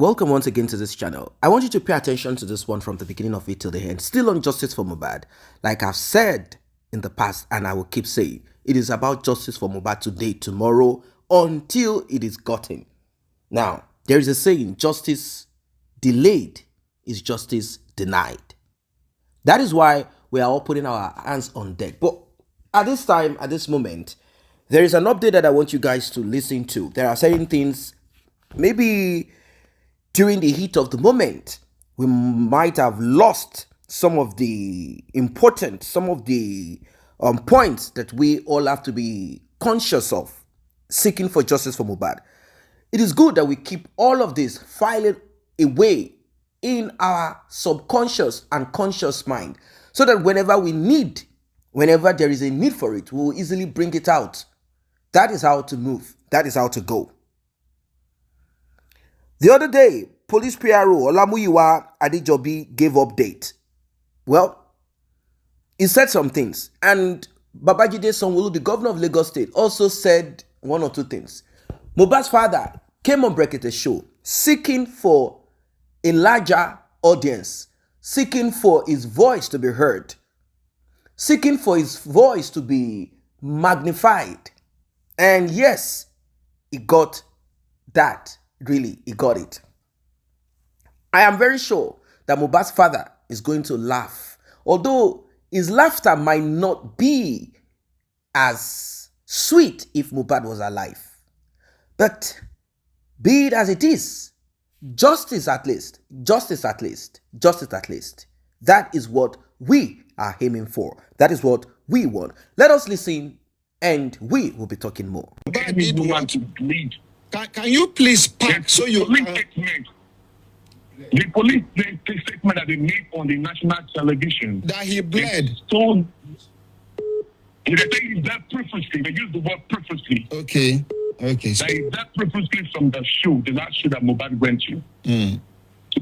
Welcome once again to this channel. I want you to pay attention to this one from the beginning of it till the end. Still on justice for Mohbad. Like I've said in the past, and I will keep saying, it is about justice for Mohbad today, tomorrow, until it is gotten. Now, there is a saying, justice delayed is justice denied. That is why we are all putting our hands on deck. But at this time, at this moment, there is an update that I want you guys to listen to. There are certain things, maybe during the heat of the moment, we might have lost some of the important, some of the points that we all have to be conscious of, seeking for justice for Mohbad. It is good that we keep all of this filed away in our subconscious and conscious mind, so that whenever there is a need for it, we will easily bring it out. That is how to move. That is how to go. The other day, Police PRO Olamuyiwa Adejobi gave update. Well, he said some things, and Babajide Sanwo-Olu, the governor of Lagos State, also said one or two things. Mohbad's father came on Brekete show seeking for a larger audience, seeking for his voice to be heard, seeking for his voice to be magnified. And yes, he got that. Really, he got it. I am very sure that Mohbad's father is going to laugh, although his laughter might not be as sweet if Mohbad was alive. But be it as it is, justice at least. That is what we are aiming for. That is what we want. Let us listen, and we will be talking more. But did want to bleed. Can you please pack so you can... The police statement that they made on the national television that he bled. So they say that purposely. They use the word purposely. Okay. That is that purposely from the show, the last show that Mohbad went to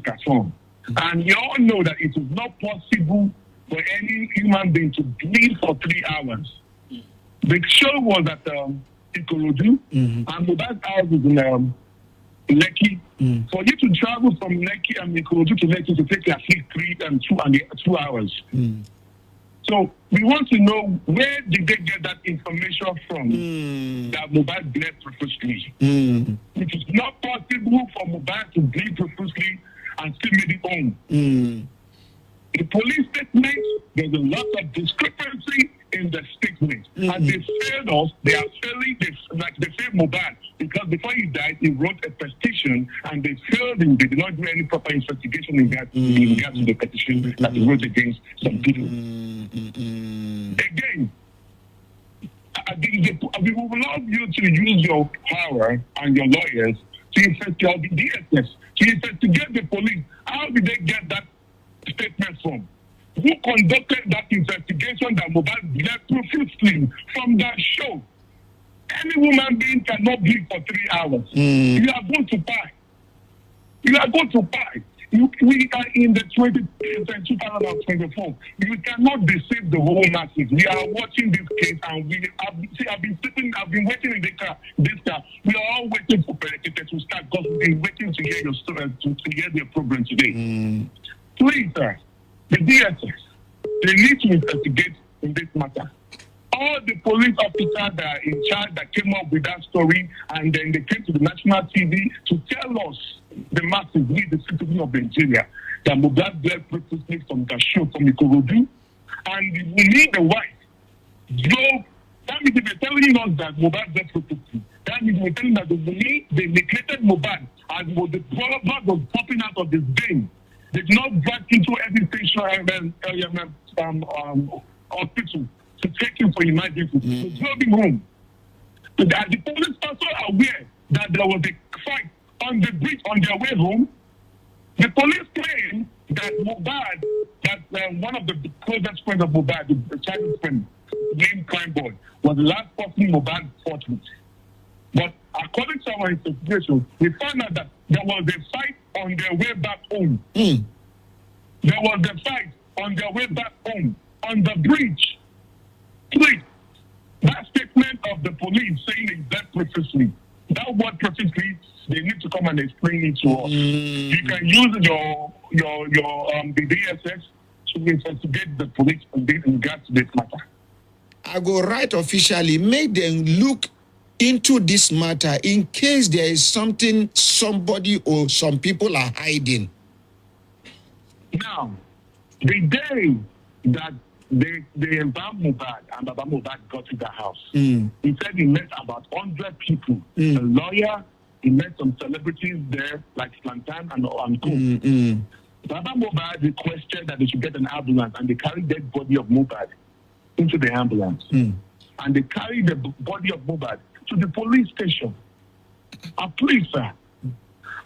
perform. And you all know that it is not possible for any human being to bleed for 3 hours. The show was at Ikorodu, and Mohbad's house is in Lekki. For you to travel from Lekki and Ikorodu to Lekki to take at least 2 hours. So we want to know, where did they get that information from that Mohbad bled profusely? It is not possible for Mohbad to bleed profusely and still make it home. The police statement, there's a lot of discrepancy in the statement. And they failed us, they are failing, they failed Mohbad, because before he died, he wrote a petition, and they failed him. They did not do any proper investigation in regard to the petition that he wrote against some people. Again, we would love you to use your power and your lawyers to investigate the DSS, to investigate the police. How did they get that statement from? Who conducted that investigation that Mohbad bled profusely from that show? Any woman being cannot bleed for 3 hours. You are going to die. We are in the 2024. You cannot deceive the whole masses. We are watching this case, and I've been waiting in this car. We are all waiting for Brekete to start, because we've been waiting to hear your story, to hear their program today. Please, sir, the DSS, they need to investigate in this matter. All the police officers that are in charge that came up with that story, and then they came to the national TV to tell us, the masses, we, the citizens of Nigeria, that Mohbad bled profusely from the show from Ikorodu, and we need the wife. So that means they're telling us that Mohbad bled profusely. That means we're telling that they neglected Mohbad, and the blood was popping out of his vein. They did not drag into every station hospital to take him for emergency, to drove him home. So the police also are aware that there was a fight on the bridge on their way home. The police claim that Mohbad, that one of the closest friends of Mohbad, the childhood friend, named Crime Boy, was the last person Mohbad fought with. But according to our investigation, we found out that there was a fight on their way back home. There was a fight on their way back home, on the bridge. Please, that statement of the police saying is that profusely That word perfectly, they need to come and explain it to us. You can use your the DSS to investigate the police in regards to this matter. I go write officially, make them look into this matter in case there is something somebody or some people are hiding. Now, the day that they embalmed Mohbad and Baba Mohbad got to the house, he said he met about 100 people. A lawyer, he met some celebrities there, like Slantan and Co. Baba Mohbad requested that they should get an ambulance, and they carried the dead body of Mohbad into the ambulance. And they carried the body of Mohbad to the police station. Please, sir,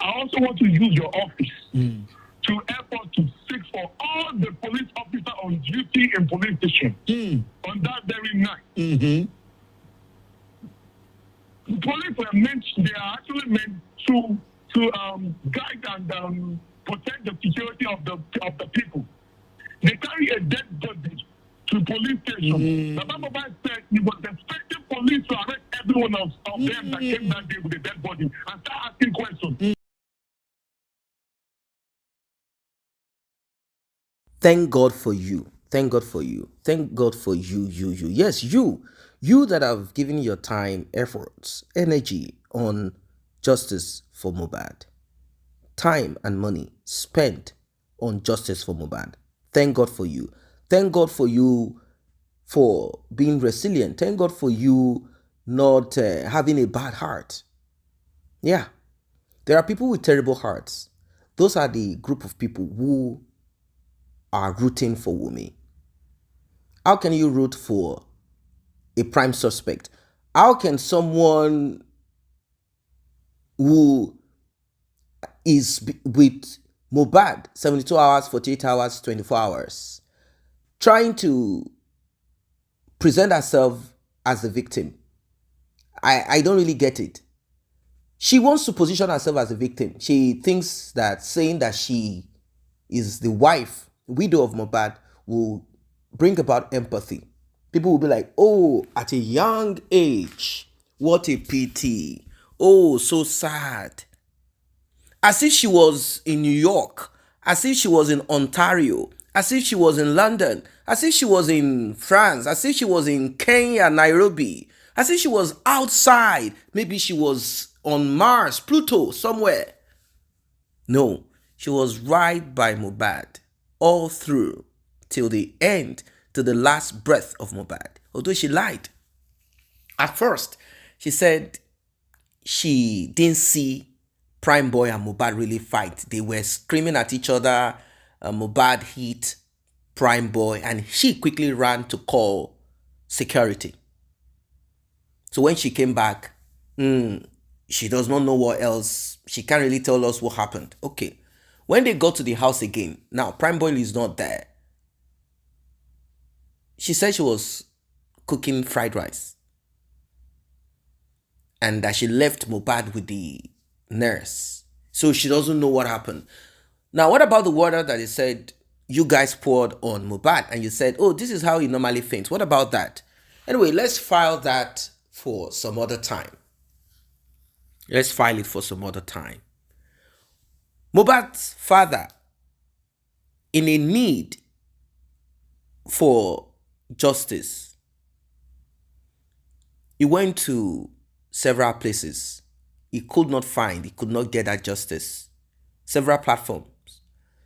I also want to use your office to help us to seek for all the police officers on duty in police station on that very night. The police were meant, they are actually meant to guide and protect the security of the people. They carry a dead body to police station. The Mohbad said he was expecting police to arrest everyone else of them that came that day with the dead body and start asking questions. Thank God for you. Thank God for you. Thank God for you. Yes, you. You that have given your time, efforts, energy on justice for Mohbad. Time and money spent on justice for Mohbad. Thank God for you. Thank God for you for being resilient. Thank God for you not having a bad heart. Yeah. There are people with terrible hearts. Those are the group of people who are rooting for Wunmi. How can you root for a prime suspect? How can someone who is with Mohbad 72 hours, 48 hours, 24 hours, trying to present herself as the victim? I don't really get it. She wants to position herself as a victim. She thinks that saying that she is the wife, widow of Mohbad, will bring about empathy. People will be like, oh, at a young age, what a pity. Oh, so sad. As if she was in New York, as if she was in Ontario, as if she was in London, as if she was in France, as if she was in Kenya, Nairobi, as if she was outside. Maybe she was on Mars, Pluto, somewhere. No, she was right by Mohbad all through till the end, to the last breath of Mohbad. Although she lied. At first, she said she didn't see Prime Boy and Mohbad really fight. They were screaming at each other. Mohbad hit Prime Boy and she quickly ran to call security. So when she came back, she does not know what else. She can't really tell us what happened. Okay. When they got to the house again, now Prime Boy is not there. She said she was cooking fried rice and that she left Mohbad with the nurse. So she doesn't know what happened. Now, what about the water that they said you guys poured on Mohbad and you said, oh, this is how he normally faints? What about that? Anyway, let's file that for some other time. Let's file it for some other time. Mohbad's father, in a need for justice, he went to several places. He could not get that justice. Several platforms.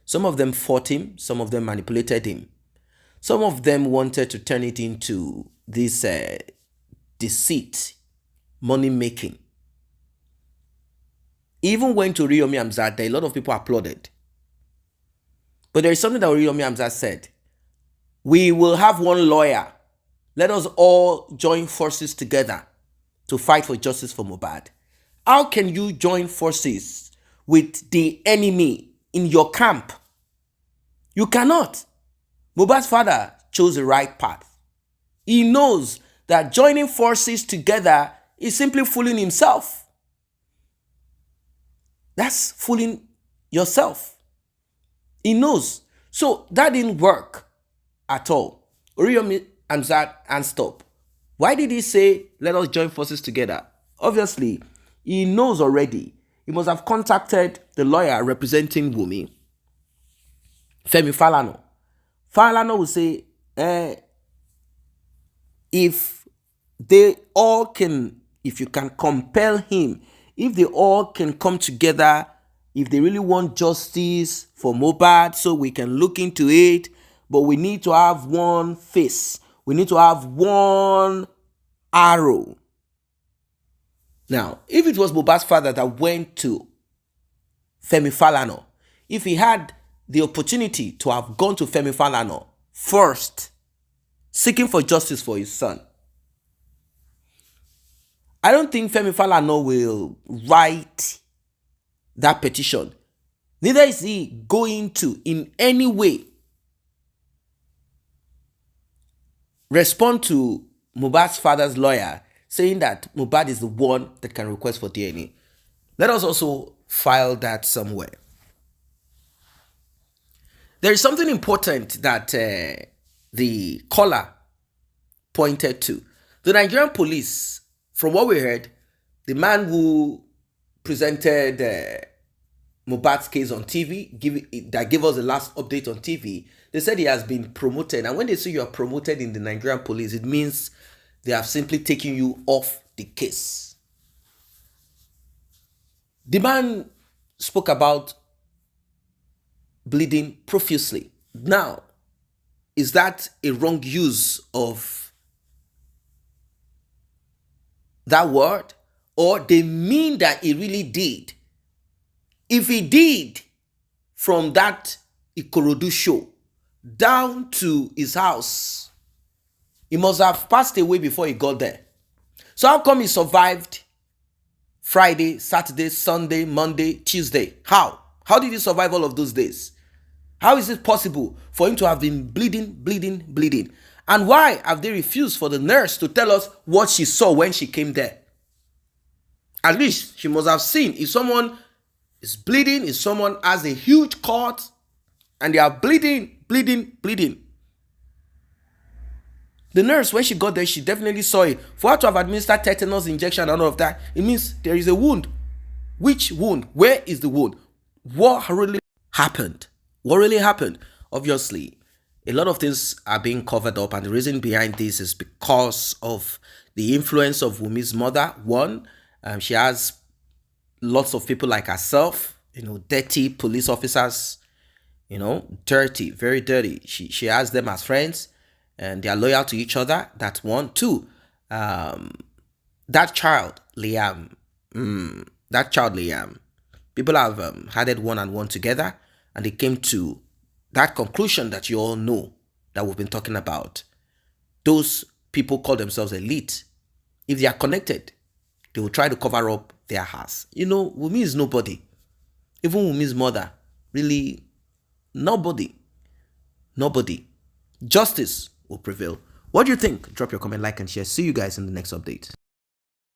Some of them fought him, some of them manipulated him. Some of them wanted to turn it into this deceit, money making. Even went to Oriyomi Hamzat, a lot of people applauded. But there is something that Oriyomi Hamzat said. We will have one lawyer. Let us all join forces together to fight for justice for Mohbad. How can you join forces with the enemy in your camp? You cannot. Mohbad's father chose the right path. He knows that joining forces together is simply fooling himself. That's fooling yourself. He knows. So that didn't work at all. Oriyomi Hamzat and stop. Why did he say, let us join forces together? Obviously, he knows already. He must have contacted the lawyer representing Wumi, Femi Falana. Falana will say, if they all can, if you can compel him, if they all can come together, if they really want justice for Mohbad, so we can look into it, but we need to have one face. We need to have one arrow. Now, if it was Mohbad's father that went to Femi Falana, if he had the opportunity to have gone to Femi Falana first, seeking for justice for his son, I don't think Femi Falana will write that petition. Neither is he going to, in any way, respond to Mohbad's father's lawyer saying that Mohbad is the one that can request for DNA. Let us also file that somewhere. There is something important that the caller pointed to. The Nigerian police, from what we heard, the man who presented Mohbad's case on TV, that gave us the last update on TV, they said he has been promoted. And when they say you are promoted in the Nigerian police, it means they have simply taken you off the case. The man spoke about bleeding profusely. Now, is that a wrong use of that word? Or they mean that he really did? If he did, from that Ikorodu show down to his house, he must have passed away before he got there. So how come he survived Friday, Saturday, Sunday, Monday, Tuesday? How? How did he survive all of those days? How is it possible for him to have been bleeding? And why have they refused for the nurse to tell us what she saw when she came there? At least she must have seen, if someone is bleeding, if someone has a huge cut and they are bleeding. The nurse, when she got there, she definitely saw it. For her to have administered tetanus injection and all of that, it means there is a wound. Which wound? Where is the wound? What really happened? What really happened? Obviously, a lot of things are being covered up, and the reason behind this is because of the influence of Wumi's mother. One, she has lots of people like herself, dirty police officers, dirty, very dirty. She has them as friends, and they are loyal to each other. That's one. Two, that child, Liam, people have added one and one together, and they came to that conclusion that you all know that we've been talking about. Those people call themselves elite. If they are connected, they will try to cover up their house. Wumi is nobody. Even Wumi's mother, really nobody. Justice will prevail. What do you think? Drop your comment, like, and share. See you guys in the next update.